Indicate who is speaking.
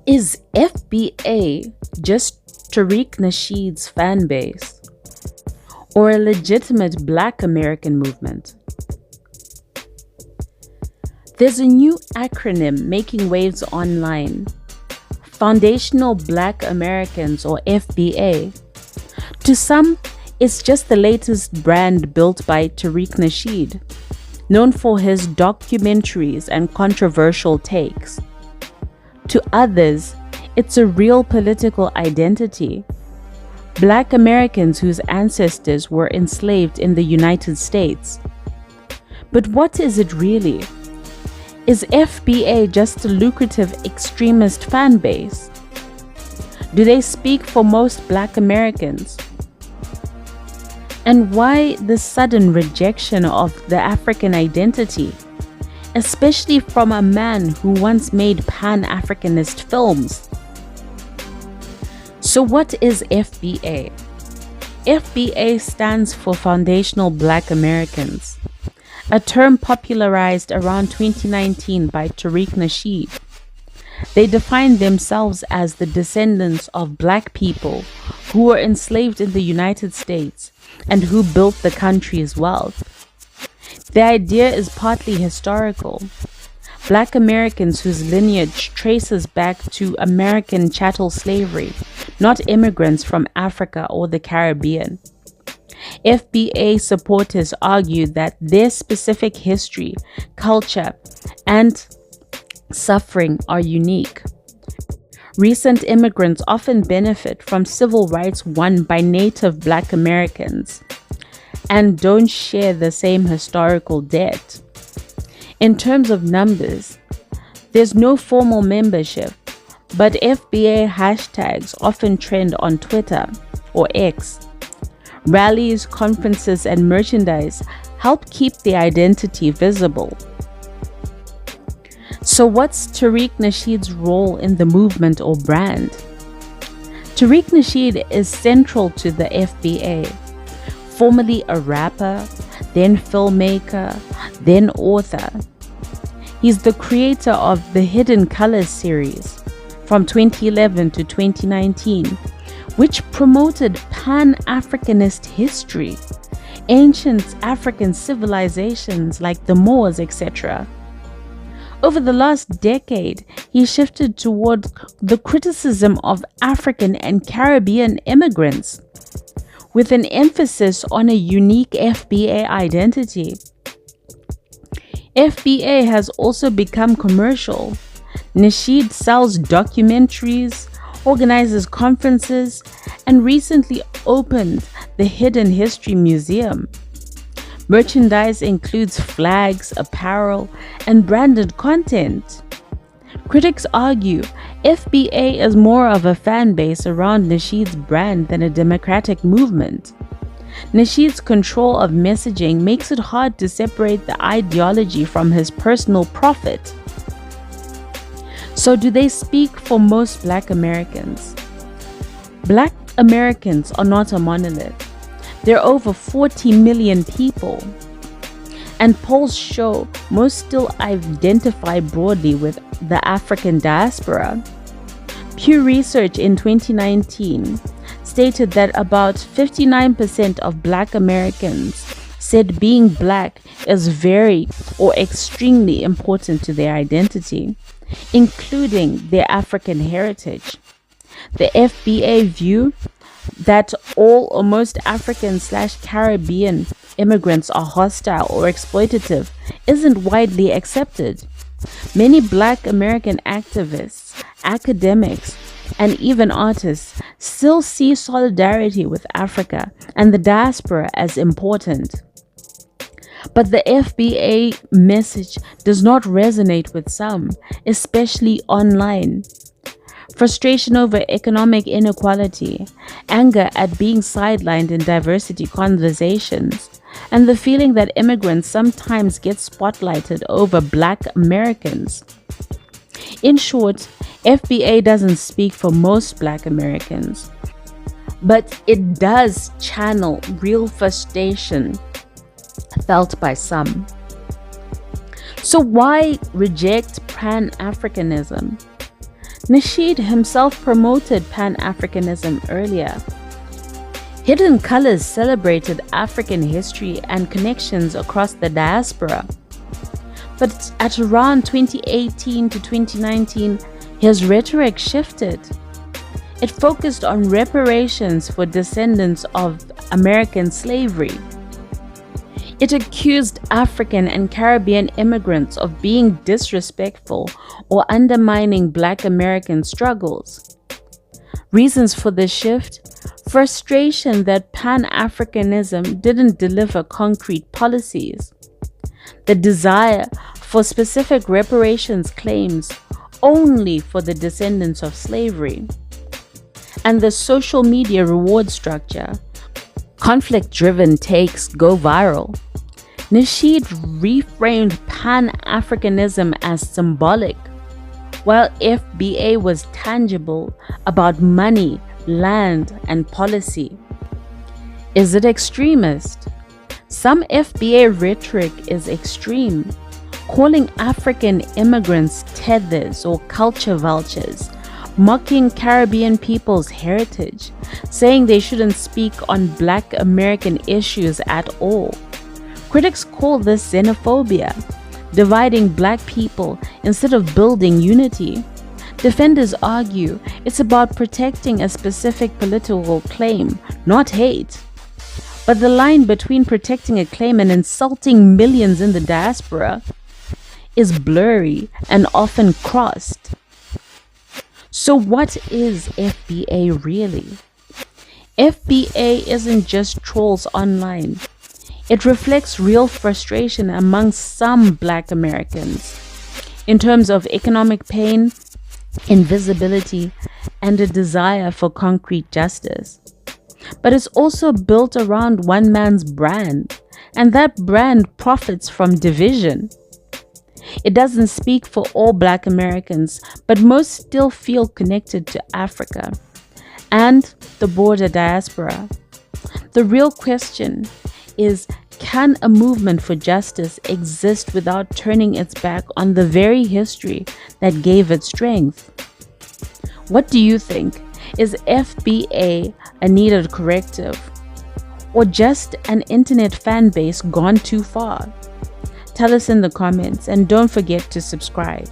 Speaker 1: Is FBA just Tariq Nasheed's fan base, or a legitimate Black American movement? There's a new acronym making waves online: Foundational Black Americans, or FBA. To some, it's just the latest brand built by Tariq Nasheed, known for his documentaries and controversial takes. To others, it's a real political identity. Black Americans whose ancestors were enslaved in the United States. But what is it really? Is FBA just a lucrative extremist fan base? Do they speak for most Black Americans? And why the sudden rejection of the African identity, especially from a man who once made Pan-Africanist films? So what is FBA? FBA stands for Foundational Black Americans, a term popularized around 2019 by Tariq Nasheed. They define themselves as the descendants of Black people who were enslaved in the United States and who built the country's wealth. The idea is partly historical. Black Americans whose lineage traces back to American chattel slavery, not immigrants from Africa or the Caribbean. FBA supporters argue that their specific history, culture, and suffering are unique. Recent immigrants often benefit from civil rights won by native Black Americans and don't share the same historical debt. In terms of numbers, there's no formal membership, but FBA hashtags often trend on Twitter or X. Rallies, conferences, and merchandise help keep the identity visible. So what's Tariq Nasheed's role in the movement or brand? Tariq Nasheed is central to the FBA. Formerly a rapper, then filmmaker, then author. He's the creator of the Hidden Colors series from 2011 to 2019, which promoted Pan-Africanist history, ancient African civilizations like the Moors, etc. Over the last decade, he shifted toward the criticism of African and Caribbean immigrants, with an emphasis on a unique FBA identity. FBA has also become commercial. Nasheed sells documentaries, organizes conferences, and recently opened the Hidden History Museum. Merchandise includes flags, apparel, and branded content. Critics argue FBA is more of a fan base around Nasheed's brand than a democratic movement. Nasheed's control of messaging makes it hard to separate the ideology from his personal profit. So do they speak for most Black Americans? Black Americans are not a monolith. There are over 40 million people. And polls show most still identify broadly with the African diaspora. Pew Research in 2019 stated that about 59% of Black Americans said being Black is very or extremely important to their identity, including their African heritage. The FBA view that all or most African/Caribbean immigrants are hostile or exploitative isn't widely accepted. Many Black American activists, academics, and even artists still see solidarity with Africa and the diaspora as important. But the FBA message does not resonate with some, especially online. Frustration over economic inequality, anger at being sidelined in diversity conversations, and the feeling that immigrants sometimes get spotlighted over Black Americans. In short, FBA doesn't speak for most Black Americans, but it does channel real frustration felt by some. So why reject Pan-Africanism? Nasheed himself promoted Pan-Africanism earlier. Hidden Colors celebrated African history and connections across the diaspora. But at around 2018 to 2019, his rhetoric shifted. It focused on reparations for descendants of American slavery. It accused African and Caribbean immigrants of being disrespectful or undermining Black American struggles. Reasons for this shift: frustration that Pan-Africanism didn't deliver concrete policies, the desire for specific reparations claims only for the descendants of slavery, and the social media reward structure. Conflict-driven takes go viral. Nasheed reframed Pan-Africanism as symbolic, while FBA was tangible about money, land, and policy. Is it extremist? Some FBA rhetoric is extreme, calling African immigrants tethers or culture vultures, mocking Caribbean people's heritage, saying they shouldn't speak on Black American issues at all. Critics call this xenophobia, dividing Black people instead of building unity. Defenders argue it's about protecting a specific political claim, not hate. But the line between protecting a claim and insulting millions in the diaspora is blurry and often crossed. So what is FBA really? FBA isn't just trolls online. It reflects real frustration among some Black Americans in terms of economic pain, invisibility, and a desire for concrete justice. But it's also built around one man's brand, and that brand profits from division. It doesn't speak for all Black Americans, but most still feel connected to Africa and the border diaspora. The real question is, can a movement for justice exist without turning its back on the very history that gave it strength? What do you think? Is FBA a needed corrective, or just an internet fan base gone too far? Tell us in the comments, and don't forget to subscribe.